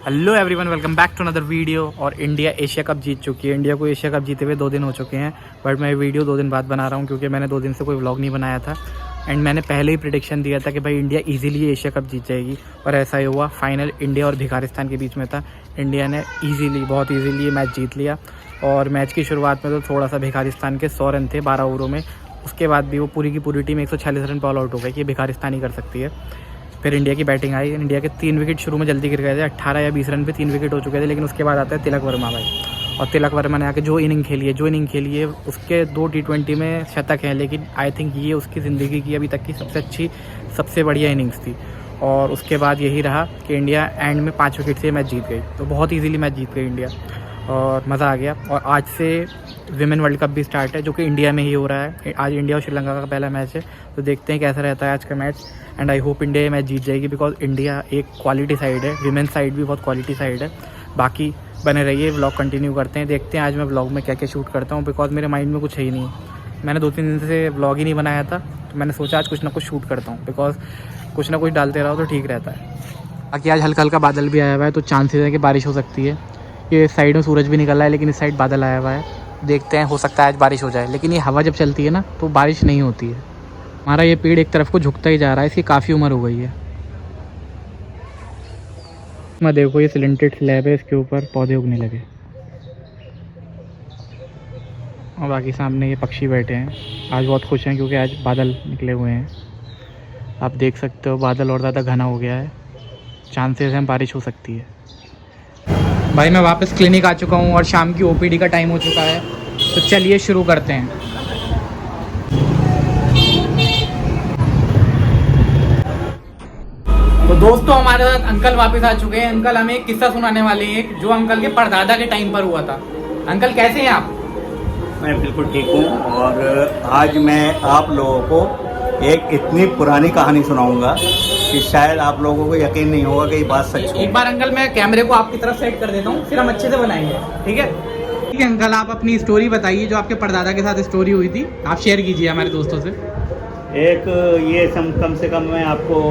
Hello everyone, welcome back to another video. और India Asia Cup जीत चुकी है। इंडिया को एशिया कप जीते हुए 2 दिन हो चुके हैं, बट मैं वीडियो 2 दिन बाद बना रहा हूँ क्योंकि मैंने 2 दिन से कोई व्लॉग नहीं बनाया था। एंड मैंने पहले ही प्रेडिक्शन दिया था कि भाई इंडिया इजीली एशिया कप जीत जाएगी, और ऐसा ही हुआ। फाइनल इंडिया और भिखारिस्तान के बीच में था। इंडिया ने बहुत ईजीली ये मैच जीत लिया। और मैच की शुरुआत में तो थोड़ा सा भिखारिस्तान के 100 रन थे 12 ओवरों में। उसके बाद भी वो पूरी की पूरी टीम 146 रन पर ऑल आउट हो गई कि भिखारिस्तान ही कर सकती है। फिर इंडिया की बैटिंग आई। इंडिया के 3 विकेट शुरू में जल्दी गिर गए थे, 18 या 20 रन पे 3 विकेट हो चुके थे। लेकिन उसके बाद आता है तिलक वर्मा भाई, और तिलक वर्मा ने आके जो इनिंग खेली है उसके 2 T20 में शतक हैं। लेकिन आई थिंक ये उसकी ज़िंदगी की अभी तक की सबसे अच्छी, सबसे बढ़िया इनिंग्स थी। और उसके बाद यही रहा कि इंडिया एंड में 5 विकेट से मैच जीत गई। तो बहुत ईजीली मैच जीत गई इंडिया और मज़ा आ गया। और आज से विमेन वर्ल्ड कप भी स्टार्ट है, जो कि इंडिया में ही हो रहा है। आज इंडिया और श्रीलंका का पहला मैच है, तो देखते हैं कैसा रहता है आज का match. And I hope India ये मैच जीत जाएगी, बिकॉज इंडिया एक क्वालिटी साइड है, विमेन साइड भी बहुत क्वालिटी साइड है। बाकी बने रहिए, व्लॉग कंटिन्यू करते हैं। देखते हैं आज मैं व्लॉग में क्या क्या शूट करता हूँ, बिकॉज मेरे माइंड में कुछ है ही नहीं। मैंने 2-3 दिन से व्लॉग ही नहीं बनाया था, तो मैंने सोचा आज कुछ ना कुछ शूट करता हूँ, बिकॉज कुछ ना कुछ डालते रहो तो ठीक रहता है। बाकी आज हल्का हल्का बादल भी आया हुआ है, तो चांसेस है कि बारिश हो सकती है। ये साइड में सूरज भी निकल रहा है, लेकिन इस साइड बादल आया हुआ है। देखते हैं, हो सकता है आज बारिश हो जाए। लेकिन ये हवा जब चलती है ना, तो बारिश नहीं होती है। हमारा ये पेड़ एक तरफ को झुकता ही जा रहा है, इसकी काफ़ी उम्र हो गई है। मैं देखो, ये सिलेंटेड स्लैब है, इसके ऊपर पौधे उगने लगे। और बाकी सामने ये पक्षी बैठे हैं। आज बहुत खुश हैं क्योंकि आज बादल निकले हुए हैं। आप देख सकते हो बादल और ज़्यादा घना हो गया है, चांसेस हैं बारिश हो सकती है। भाई मैं वापस क्लिनिक आ चुका हूँ और शाम की OPD का टाइम हो चुका है, तो चलिए शुरू करते हैं। तो दोस्तों, हमारे साथ अंकल वापस आ चुके हैं। अंकल हमें एक किस्सा सुनाने वाले हैं, जो अंकल के परदादा के टाइम पर हुआ था। अंकल कैसे हैं आप? मैं बिल्कुल ठीक हूँ। और आज मैं आप लोगों को एक इतनी पुरानी कहानी सुनाऊंगा कि शायद आप लोगों को यकीन नहीं होगा कि ये बात सच है। एक बार अंकल मैं कैमरे को आपकी तरफ सेट कर देता हूँ, फिर हम अच्छे से बनाएंगे, ठीक है? ठीक है अंकल, आप अपनी स्टोरी बताइए, जो आपके परदादा के साथ स्टोरी हुई थी, आप शेयर कीजिए हमारे दोस्तों से। एक ये कम से कम मैं आपको,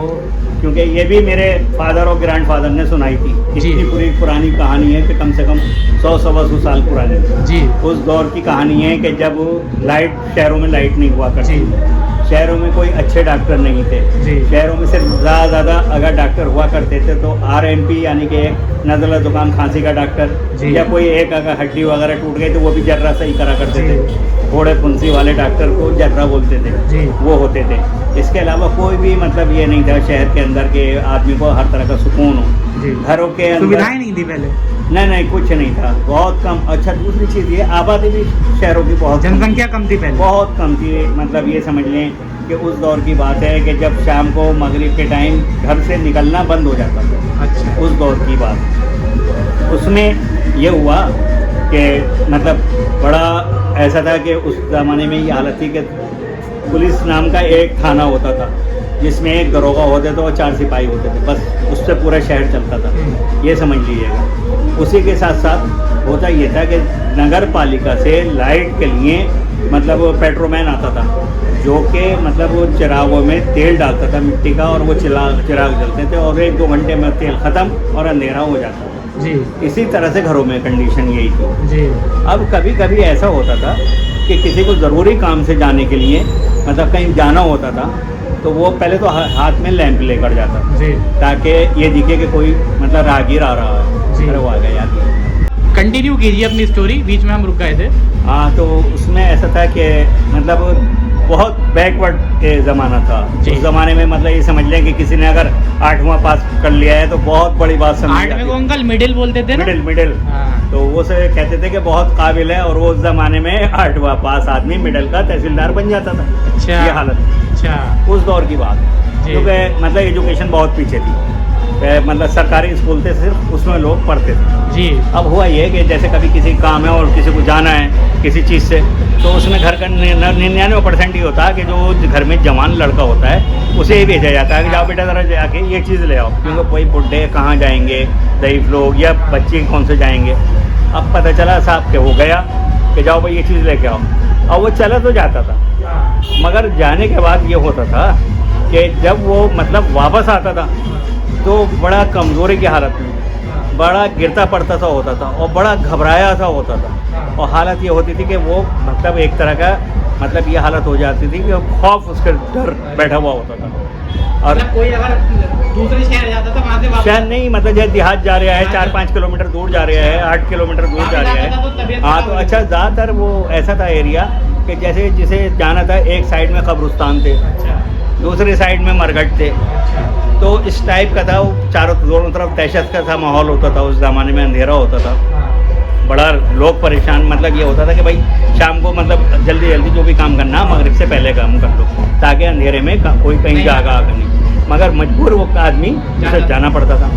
क्योंकि ये भी मेरे फादर और ग्रैंडफादर ने सुनाई थी। इतनी पूरी पुरानी कहानी है कि कम से कम 100-125 साल पुरानी जी। उस दौर की कहानी है कि जब लाइट, शहरों में लाइट नहीं हुआ करती, शहरों में कोई अच्छे डॉक्टर नहीं थे। शहरों में सिर्फ ज़्यादा अगर डॉक्टर हुआ करते थे तो RNP यानी कि एक नज़ला जुकाम खांसी का डॉक्टर, या कोई एक अगर हड्डी वगैरह टूट गई तो वो भी जर्रा सही करा करते थे। फोड़े फुंसी वाले डॉक्टर को जर्रा बोलते थे, वो होते थे। इसके अलावा कोई भी मतलब ये नहीं था शहर के अंदर के आदमी को हर तरह का सुकून हो। घरों के अंदर सुविधाएं नहीं थी पहले, नहीं कुछ नहीं था, बहुत कम। अच्छा, दूसरी चीज़ ये आबादी भी शहरों की बहुत, जनसंख्या कम थी पहले, बहुत कम थी। मतलब ये समझ लें कि उस दौर की बात है कि जब शाम को मगरिब के टाइम घर से निकलना बंद हो जाता था। अच्छा, उस दौर की बात। उसमें ये हुआ कि मतलब बड़ा ऐसा था कि उस ज़माने में ये हालत थी कि पुलिस नाम का एक थाना होता था, जिसमें एक दरोगा होते थे और 4 सिपाही होते थे, बस उससे पूरा शहर चलता था, ये समझ लीजिएगा। उसी के साथ साथ होता ये था कि नगर पालिका से लाइट के लिए मतलब पेट्रोमैन आता था, जो कि मतलब वो चिरागों में तेल डालता था मिट्टी का, और वो चिराग जलते थे और 1-2 घंटे में तेल ख़त्म और अंधेरा हो जाता था जी। इसी तरह से घरों में कंडीशन यही थी जी। अब कभी कभी ऐसा होता था कि किसी को ज़रूरी काम से जाने के लिए मतलब कहीं जाना होता था, तो वो पहले तो हाथ में लैंप लेकर जाता जी, ताकि ये दिखे कि कोई मतलब राहगीर आ रहा है जी। अरे वो आ गया याद। कंटिन्यू कीजिए अपनी स्टोरी, बीच में हम रुक गए थे। हाँ, तो उसमें ऐसा था कि मतलब बहुत बैकवर्ड के ज़माना था उस ज़माने में। मतलब ये समझ लें कि किसी ने अगर 8वां पास कर लिया है तो बहुत बड़ी बात समझ। 8वें को अंकल मिडिल बोलते थे ना? मिडिल। हाँ। तो वो से कहते थे कि बहुत काबिल है, और वो उस ज़माने में 8वां पास आदमी मिडिल का तहसीलदार बन जाता था। अच्छा, ये हालत। अच्छा, उस दौर की बात, क्योंकि मतलब एजुकेशन बहुत पीछे थी। मतलब सरकारी स्कूल थे सिर्फ, उसमें लोग पढ़ते थे जी। अब हुआ ये कि जैसे कभी किसी काम है और किसी को जाना है किसी चीज़ से, तो उसमें घर का 99% ही होता है कि जो घर में जवान लड़का होता है उसे ही भेजा जाता है कि जाओ बेटा ज़रा जाके ये चीज़ ले आओ, क्योंकि कोई बुढ़े कहाँ जाएंगे, ज़ईफ़ लोग या बच्चे कौन से जाएंगे। अब पता चला साहब के हो गया कि जाओ भाई ये चीज़ लेके आओ, और वो चला तो जाता था, मगर जाने के बाद ये होता था कि जब वो मतलब वापस आता था तो बड़ा कमज़ोरी की हालत में, बड़ा गिरता पड़ता सा होता था और बड़ा घबराया सा होता था। और हालत ये होती थी कि वो मतलब एक तरह का मतलब ये हालत हो जाती थी कि खौफ उसके डर बैठा हुआ होता था। और मतलब कोई अगर दूसरे शहर जाता था वहाँ से वापस शहर नहीं, मतलब जैसे देहात जा रहा है 4-5 किलोमीटर दूर जा रहा है, 8 किलोमीटर दूर जा रहा है। हाँ तो अच्छा, ज़्यादातर वो ऐसा था एरिया कि जैसे जिसे जाना था, एक साइड में कब्रिस्तान थे, दूसरी साइड में मरघट थे, तो इस टाइप का था वो। दोनों तरफ दहशत का था माहौल होता था उस ज़माने में, अंधेरा होता था, बड़ा लोग परेशान। मतलब ये होता था कि भाई शाम को मतलब जल्दी जल्दी जो भी काम करना मगरिब से पहले काम कर लो, ताकि अंधेरे में कोई कहीं जागा आकर नहीं। मगर मजबूर वो आदमी उसे जाना पड़ता था।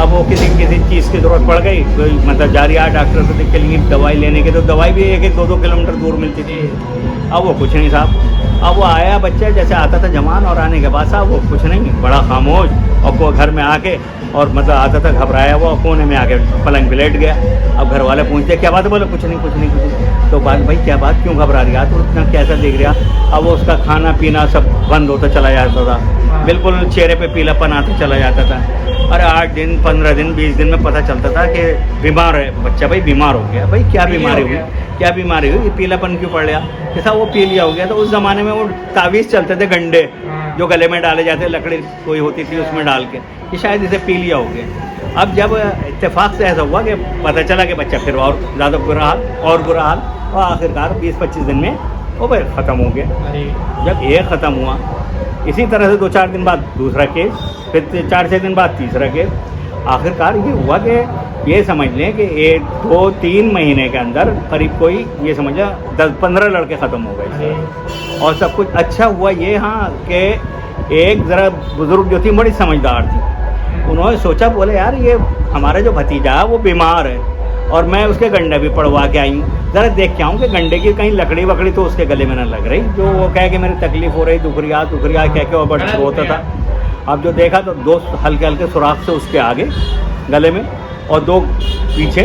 अब वो किसी चीज़ की ज़रूरत पड़ गई, कोई मतलब जा रहा डॉक्टर से के लिए दवाई लेने के, तो दवाई भी 1-2 किलोमीटर दूर मिलती थी। अब वो कुछ नहीं साहब, अब वो आया बच्चा जैसे आता था जवान, और आने के बाद साहब वो कुछ नहीं, बड़ा खामोश, और वो घर में आके और मतलब आता था घबराया हुआ, कोने में आके पलंग पे लेट गया। अब घर वाले पूछते क्या बात है, बोले कुछ नहीं कुछ नहीं कुछ नहीं। तो बात भाई क्या बात, क्यों घबरा रही, तो इतना कैसा देख रहा। अब वो उसका खाना पीना सब बंद होता चला जाता था, बिल्कुल चेहरे पे पीलापन आता चला जाता था। अरे 8 दिन 15 दिन 20 दिन में पता चलता था कि बीमार है बच्चा, भाई बीमार हो गया। भाई क्या बीमारी हुई, क्या बीमारी हुई, ये पीलापन क्यों पड़ गया, जैसा वो पी लिया हो गया। तो उस ज़माने में वो तावीज़ चलते थे गंडे, जो गले में डाले जाते, लकड़ी कोई होती थी उसमें डाल के, कि शायद इसे पी लिया हो गया। अब जब इत्तेफाक से ऐसा हुआ कि पता चला कि बच्चा फिर और ज़्यादा बुरा हाल और बुरा हाल, और आखिरकार 20-25 दिन में वो भाई ख़त्म हो गया। जब एक ख़त्म हुआ, इसी तरह से 2-4 दिन बाद दूसरा केस, फिर 4-6 दिन बाद तीसरा केस। आखिरकार ये हुआ कि ये समझ लें कि 1-2-3 महीने के अंदर करीब कोई ये समझ लें 10-15 लड़के ख़त्म हो गए। और सब कुछ अच्छा हुआ ये, हाँ, कि एक ज़रा बुज़ुर्ग जो थी बड़ी समझदार थी, उन्होंने सोचा, बोले यार ये हमारा जो भतीजा है वो बीमार है, और मैं उसके गंडे भी पड़वा के आई हूँ, ज़रा देख के आऊँ कि गंडे की कहीं लकड़ी वकड़ी तो उसके गले में ना लग रही, जो वो कहे कि मेरी तकलीफ़ हो रही, दुखरिया कह के और बड़ा रोता था। अब जो देखा तो 2 हल्के हल्के सुराख से उसके आगे गले में और 2 पीछे,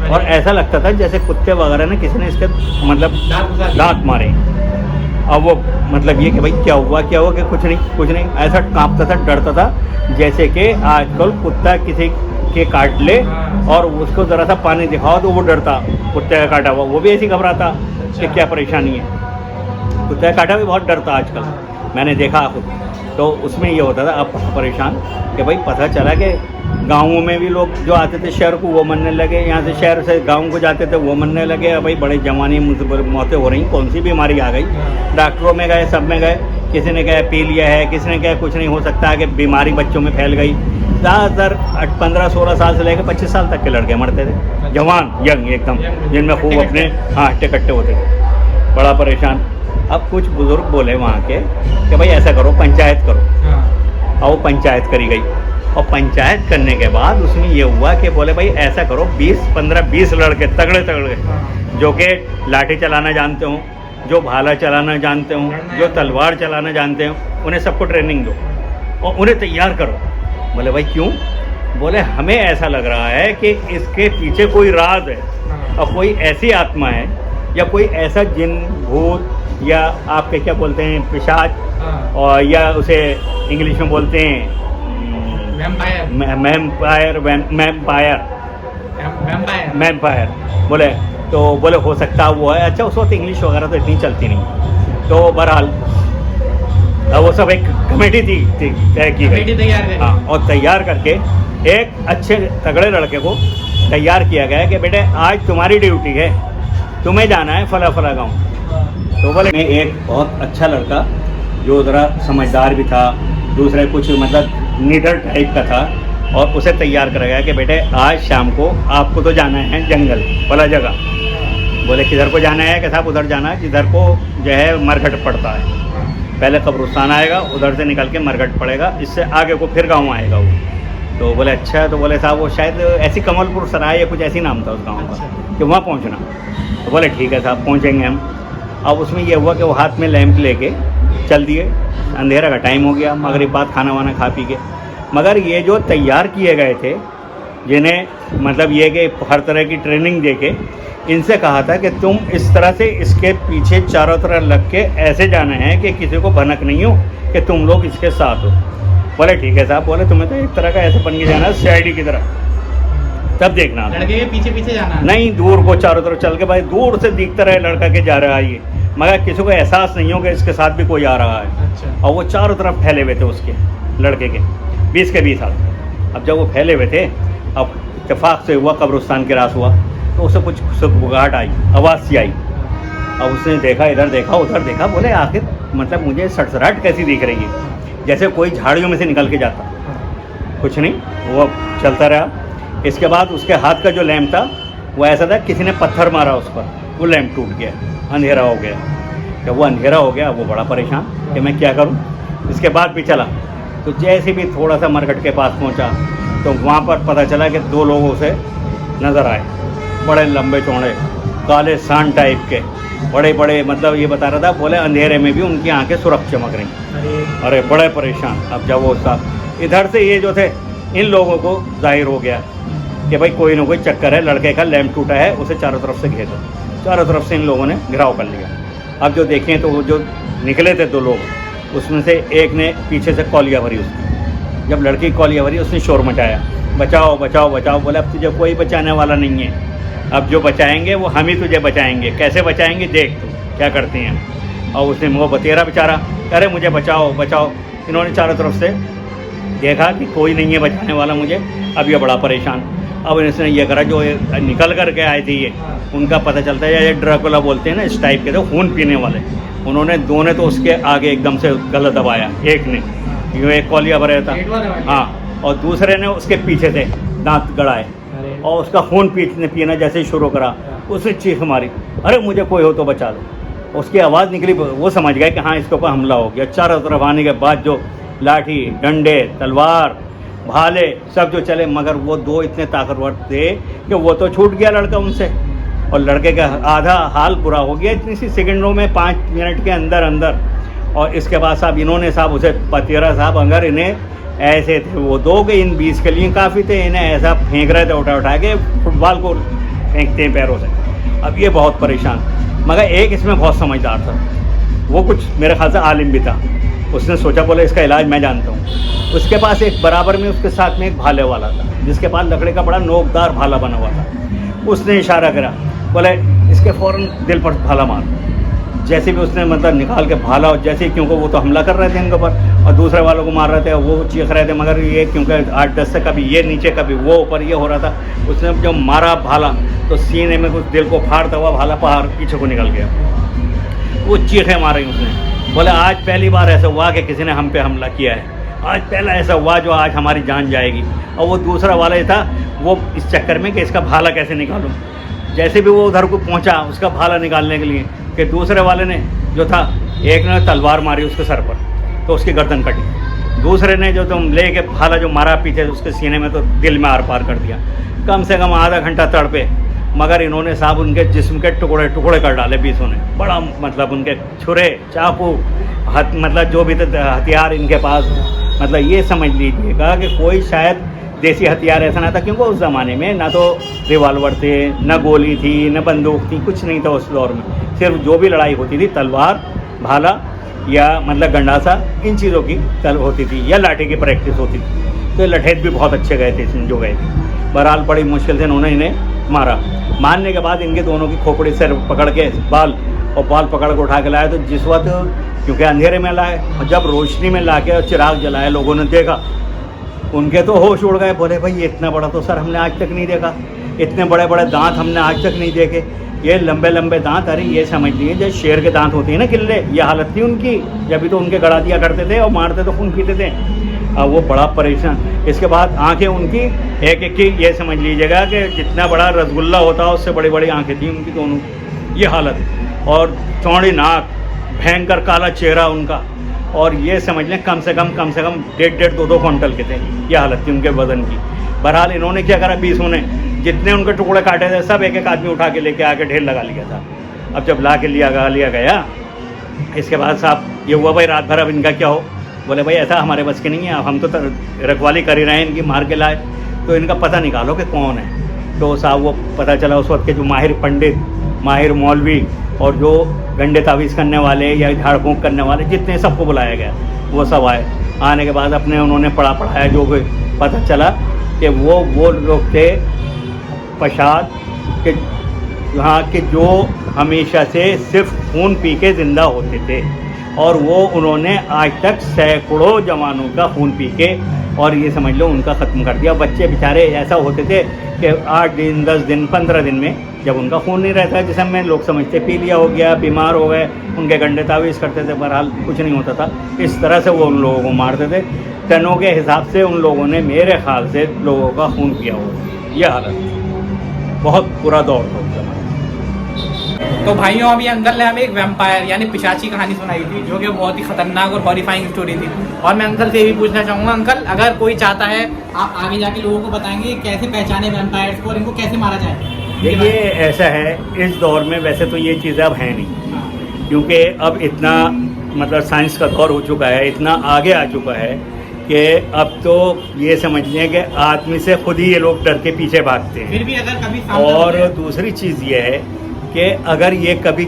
और ऐसा लगता था जैसे कुत्ते वगैरह ने किसी ने इसके मतलब दांत मारे। अब वो मतलब ये कि भाई क्या हुआ कि कुछ नहीं, ऐसा कांपता था, डरता था, जैसे कि आजकल कुत्ता किसी के काट ले और उसको ज़रा सा पानी दिखाओ तो वो डरता, कुत्ते का काटा हुआ, वो भी ऐसी घबराता कि क्या परेशानी है। कुत्ते का काटा भी बहुत डरता आजकल, मैंने देखा खुद। तो उसमें ये होता था अब परेशान कि भाई पता चला कि गाँवों में भी लोग जो आते थे शहर को वो मरने लगे, यहाँ से शहर से गाँव को जाते थे वो मरने लगे। भाई बड़े जवानी मौतें हो रही, कौन सी बीमारी आ गई। डॉक्टरों में गए, सब में गए, किसी ने कहा पी लिया है, किसी ने कहा कुछ नहीं हो सकता है कि बीमारी बच्चों में फैल गई। ज़्यादातर 15-16 साल से लेकर 25 साल तक के लड़के मरते थे, जवान यंग एकदम, जिनमें खूब अपने हट्टे कट्टे होते थे, बड़ा परेशान। अब कुछ बुज़ुर्ग बोले वहाँ के कि भाई ऐसा करो, पंचायत करो। और वो पंचायत करी गई, और पंचायत करने के बाद उसमें ये हुआ कि बोले भाई ऐसा करो, 15-20 लड़के तगड़े जो कि लाठी चलाना जानते हों, जो भाला चलाना जानते हों, जो तलवार चलाना जानते हों, उन्हें सबको ट्रेनिंग दो और उन्हें तैयार करो। बोले भाई क्यों? बोले हमें ऐसा लग रहा है कि इसके पीछे कोई राज है, और कोई ऐसी आत्मा है, या कोई ऐसा जिन भूत, या आपके क्या बोलते हैं पिशाच, और या उसे इंग्लिश में बोलते हैं वैम्पायर। बोले तो बोले हो सकता है वो है। अच्छा उस वक्त इंग्लिश वगैरह तो इतनी चलती नहीं, तो बहरहाल वो सब एक कमेटी थी तय की गई, हाँ, और तैयार करके एक अच्छे तगड़े लड़के को तैयार किया गया कि बेटे आज तुम्हारी ड्यूटी है, तुम्हें जाना है फला गाँव। तो बोले मैं एक बहुत अच्छा लड़का जो ज़रा समझदार भी था, दूसरे कुछ मतलब नीडर टाइप का था, और उसे तैयार करा गया कि बेटे आज शाम को आपको तो जाना है जंगल वाला जगह। बोले किधर को जाना है? कि साहब उधर जाना है जिधर को जो है मरघट पड़ता है, पहले कब्रिस्तान आएगा, उधर से निकल के मरघट पड़ेगा, इससे आगे को फिर गाँव आएगा वो। तो बोले अच्छा। तो बोले साहब वो शायद ऐसी कमलपुर सराय या कुछ ऐसी नाम था उस गाँव का, कि वहाँ पहुँचना। तो बोले ठीक है साहब पहुँचेंगे हम। अब उसमें यह हुआ कि वो हाथ में लैंप लेके चल दिए, अंधेरा का टाइम हो गया, मगरिब बाद खाना वाना खा पी के। मगर ये जो तैयार किए गए थे, जिन्हें मतलब ये कि हर तरह की ट्रेनिंग देके इनसे कहा था कि तुम इस तरह से इसके पीछे चारों तरफ लग के ऐसे जाना है कि किसी को भनक नहीं हो कि तुम लोग इसके साथ हो। बोले ठीक है साहब। बोले तुम्हें तो एक तरह का ऐसे बन के जाना है CID की तरह, तब देखना लड़के के पीछे पीछे जाना है। नहीं, दूर को चारों तरफ चल के भाई दूर से दिखता रहे लड़का के जा रहा है ये, मगर किसी को एहसास नहीं हो कि इसके साथ भी कोई आ रहा है। अच्छा। और वो चारों तरफ फैले हुए थे उसके लड़के के 20 के 20 साल। अब जब वो फैले हुए थे, अब इत्तेफाक से हुआ कब्रिस्तान के रास हुआ तो उसे कुछ सुगबुगाहट आई, आवाज़ सी आई। अब उसने देखा, इधर देखा उधर देखा, बोले आखिर मतलब मुझे सड़सड़ाहट कैसी दिख रही है, जैसे कोई झाड़ियों में से निकल के जाता। कुछ नहीं, वो चलता रहा। इसके बाद उसके हाथ का जो लैंप था वो ऐसा था किसी ने पत्थर मारा उस पर, वो लैंप टूट गया, अंधेरा हो गया। जब वो अंधेरा हो गया वो बड़ा परेशान कि मैं क्या करूं। इसके बाद भी चला, तो जैसे भी थोड़ा सा मरकट के पास पहुंचा तो वहाँ पर पता चला कि 2 लोग उसे नज़र आए, बड़े लंबे चौड़े काले सांड टाइप के, बड़े बड़े, मतलब ये बता रहा था, बोले अंधेरे में भी उनकी आंखें सुरख चमक रही। अरे बड़े परेशान। अब जब वो साहब इधर से ये जो थे, इन लोगों को जाहिर हो गया कि भाई कोई ना कोई चक्कर है, लड़के का लैंप टूटा है, उसे चारों तरफ से घेर दो। चारों तरफ से इन लोगों ने घिराव कर लिया। अब जो देखें तो वो जो निकले थे 2 लोग, उसमें से एक ने पीछे से कौलियाँ भरी उसकी। जब लड़की कौलियाँ भरी उसने शोर मचाया, बचाओ बचाओ बचाओ। बोले अब तुझे कोई बचाने वाला नहीं है, अब जो बचाएंगे वो हम ही तुझे बचाएंगे। कैसे बचाएंगे देख तू क्या करते हैं। और उसने वो बतेरा बेचारा, अरे मुझे बचाओ बचाओ। इन्होंने चारों तरफ से देखा कि कोई नहीं है बचाने वाला मुझे। अब ये बड़ा परेशान। अब इसने ये करा, जो निकल कर के आए थे ये, उनका पता चलता है ये ड्रैकुला बोलते हैं ना, इस टाइप के थे, खून पीने वाले। उन्होंने 2 ने तो उसके आगे एकदम से गला दबाया, एक ने, ये एक कौलिया भरा था, हाँ, और दूसरे ने उसके पीछे से दांत गड़ाए और उसका खून पीना जैसे ही शुरू करा, उसने चीख मारी, अरे मुझे कोई हो तो बचा दो। उसकी आवाज़ निकली, वो समझ गए कि हाँ इसके ऊपर हमला हो गया। चारों तरफ आने के बाद जो लाठी डंडे तलवार भाले सब जो चले, मगर वो 2 इतने ताकतवर थे कि वो तो छूट गया लड़का उनसे, और लड़के का आधा हाल बुरा हो गया इतनी सी सेकंडों में, 5 मिनट के अंदर अंदर। और इसके बाद साहब इन्होंने साहब उसे पतेरा साहब, अगर इन्हें ऐसे थे वो 2 के इन 20 के लिए काफ़ी थे, इन्हें ऐसा फेंक रहे थे उठा के, फुटबॉल को फेंकते हैं पैरों से। अब ये बहुत परेशान, मगर एक इसमें बहुत समझदार था, वो कुछ मेरे ख्याल से आलिम भी था। उसने सोचा, बोले इसका इलाज मैं जानता हूँ। उसके पास एक बराबर में उसके साथ में एक भाले वाला था, जिसके पास लकड़े का बड़ा नोकदार भाला बना हुआ था। उसने इशारा करा, बोले इसके फ़ौरन दिल पर भाला मार। जैसे भी उसने मतलब निकाल के भाला, और जैसे क्योंकि वो तो हमला कर रहे थे इनके ऊपर और दूसरे वालों को मार रहे थे, वो चीख रहे थे, मगर ये क्योंकि 8-10 से कभी ये नीचे कभी वो ऊपर ये हो रहा था। उसने जब मारा भाला तो सीने में कुछ दिल को फाड़ता हुआ भाला पहाड़ पीछे को निकल गया। वो चीखें मारी उसने, बोले आज पहली बार ऐसा हुआ कि किसी ने हम पे हमला किया है, आज पहला ऐसा हुआ जो आज हमारी जान जाएगी। और वो दूसरा वाला ही था, वो इस चक्कर में कि इसका भाला कैसे निकालूं। जैसे भी वो उधर को पहुंचा उसका भाला निकालने के लिए, कि दूसरे वाले ने जो था, एक ने तलवार मारी उसके सर पर तो उसकी गर्दन कटी, दूसरे ने जो तुम ले के भाला जो मारा पीछे उसके सीने में तो दिल में आर पार कर दिया। कम से कम आधा घंटा तड़पे, मगर इन्होंने साहब उनके जिस्म के टुकड़े टुकड़े कर डाले 20 ने। बड़ा मतलब उनके छुरे चाकू मतलब जो भी हथियार इनके पास, मतलब ये समझ लीजिएगा कि कोई शायद देसी हथियार ऐसा ना था, क्योंकि उस ज़माने में ना तो रिवाल्वर थे, ना गोली थी, ना बंदूक थी, कुछ नहीं था उस दौर में। सिर्फ जो भी लड़ाई होती थी तलवार भाला या मतलब गंडासा, इन चीज़ों की होती थी, या लाठी की प्रैक्टिस होती थी। तो लठेत भी बहुत अच्छे गए थे इसमें जो गए थे। बहरहाल बड़ी मुश्किल से उन्होंने इन्हें मारा। मारने के बाद इनके दोनों की खोपड़ी से पकड़ के बाल पकड़ के उठा के लाए, तो जिस वक्त क्योंकि अंधेरे में लाए और जब रोशनी में ला के और चिराग जलाए लोगों ने देखा, उनके तो होश उड़ गए। बोले भाई इतना बड़ा तो सर हमने आज तक नहीं देखा, इतने बड़े बड़े दांत हमने आज तक नहीं देखे, ये लंबे लंबे दांत। अरे ये समझ लीजिए जैसे शेर के दांत होते हैं ना किले, ये हालत थी उनकी। जब भी तो उनके गड़ा दिया करते थे और मारते तो खून पीते थे। अब वो बड़ा परेशान। इसके बाद आंखें उनकी एक एक की ये समझ लीजिएगा कि जितना बड़ा रसगुल्ला होता है उससे बड़ी बड़ी आंखें थी उनकी दोनों, ये हालत। और चौड़ी नाक, भयंकर काला चेहरा उनका, और ये समझ लें कम से कम 1.5-2 क्विंटल के थे, ये हालत थी उनके वजन की। बहरहाल इन्होंने क्या करा, 20 ने जितने उनके टुकड़े काटे थे सब एक एक आदमी उठा के लेके आके ढेर लगा लिया था। अब जब ला के लिया गया, इसके बाद साहब ये हुआ भाई रात भर अब इनका क्या हो। बोले भाई ऐसा हमारे बस के नहीं है, हम तो रखवाली कर ही रहे हैं इनकी, मार के लाए, तो इनका पता निकालो कि कौन है। तो साहब वो पता चला उस वक्त के जो माहिर पंडित, माहिर मौलवी और जो गंडे तावीज़ करने वाले या झाड़ फूँक करने वाले जितने, सबको बुलाया गया। वो सब आए। आने के बाद अपने उन्होंने पढ़ाया, जो पता चला कि वो लोग थे पश्चात कि यहाँ के जो हमेशा से सिर्फ खून पी के ज़िंदा होते थे और वो उन्होंने आज तक सैकड़ों जवानों का खून पी के और ये समझ लो उनका ख़त्म कर दिया। बच्चे बेचारे ऐसा होते थे कि 8 दिन 10 दिन 15 दिन में जब उनका खून नहीं रहता जिसम में लोग समझते पी लिया हो गया, बीमार हो गए, उनके गंडे तावीज़ करते थे, बहरहाल कुछ नहीं होता था। इस तरह से वो उन लोगों को मारते थे। टनों के हिसाब से उन लोगों ने मेरे ख्याल से लोगों का खून पिया हो। यह हालत बहुत बुरा दौर था उस ज़माने। तो भाइयों अभी अंकल ने हमें एक वैम्पायर यानी पिशाची कहानी सुनाई थी जो कि बहुत ही खतरनाक और हॉरिफाइंग स्टोरी थी। और मैं अंकल से ये भी पूछना चाहूँगा, अंकल अगर कोई चाहता है आप आगे जाके लोगों को बताएंगे कैसे पहचाने वैम्पायर्स को और इनको कैसे मारा जाए। देखिए ऐसा है, इस दौर में वैसे तो ये चीज़ें अब हैं नहीं, क्योंकि अब इतना मतलब साइंस का दौर हो चुका है, इतना आगे आ चुका है कि अब तो ये समझ लें कि आदमी से खुद ही ये लोग डर के पीछे भागते हैं। फिर भी अगर कभी और दूसरी चीज़ ये है कि अगर ये कभी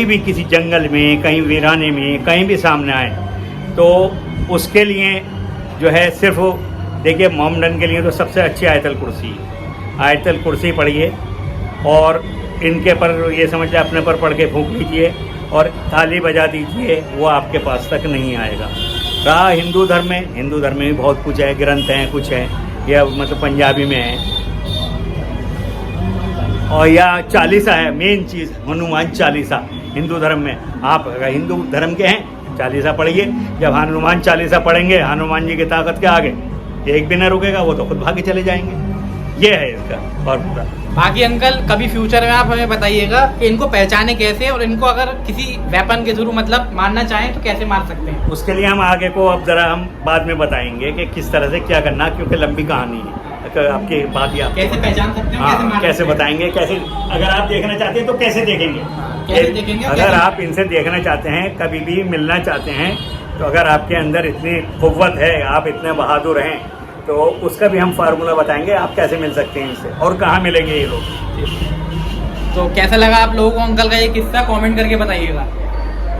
भी किसी जंगल में, कहीं वीराने में, कहीं भी सामने आए तो उसके लिए जो है सिर्फ देखिए मोमडन के लिए तो सबसे अच्छी आयतल कुर्सी है। आयतल कुर्सी पढ़िए और इनके पर ये समझ लें अपने पर पढ़ के फूंक लीजिए और ताली बजा दीजिए, वो आपके पास तक नहीं आएगा। रहा हिंदू धर्म में भी बहुत कुछ है, ग्रंथ हैं, कुछ है, यह मतलब पंजाबी में है। और या चालीसा है, मेन चीज़ हनुमान चालीसा हिंदू धर्म में। आप अगर हिंदू धर्म के हैं चालीसा पढ़िए। जब हनुमान चालीसा पढ़ेंगे, हनुमान जी की ताकत के आगे एक भी न रुकेगा, वो तो खुद भागे चले जाएंगे। ये है इसका और पूरा। बाकी अंकल कभी फ्यूचर में आप हमें बताइएगा कि इनको पहचाने कैसे और इनको अगर किसी वेपन के थ्रू मतलब मारना चाहें तो कैसे मार सकते हैं। उसके लिए हम आगे को अब ज़रा हम बाद में बताएंगे कि किस तरह से क्या करना, क्योंकि लंबी कहानी है। आपकी बात या कैसे पहचान सकते हैं, हाँ, कैसे बताएंगे, कैसे अगर आप देखना चाहते हैं तो कैसे देखेंगे, कैसे देखेंगे। अगर आप इनसे देखना चाहते हैं, कभी भी मिलना चाहते हैं, तो अगर आपके अंदर इतनी कुव्वत है, आप इतने बहादुर हैं, तो उसका भी हम फार्मूला बताएंगे आप कैसे मिल सकते हैं इनसे और कहाँ मिलेंगे ये लोग। तो कैसा लगा आप लोगों को अंकल का ये किस्सा, कमेंट करके बताइएगा।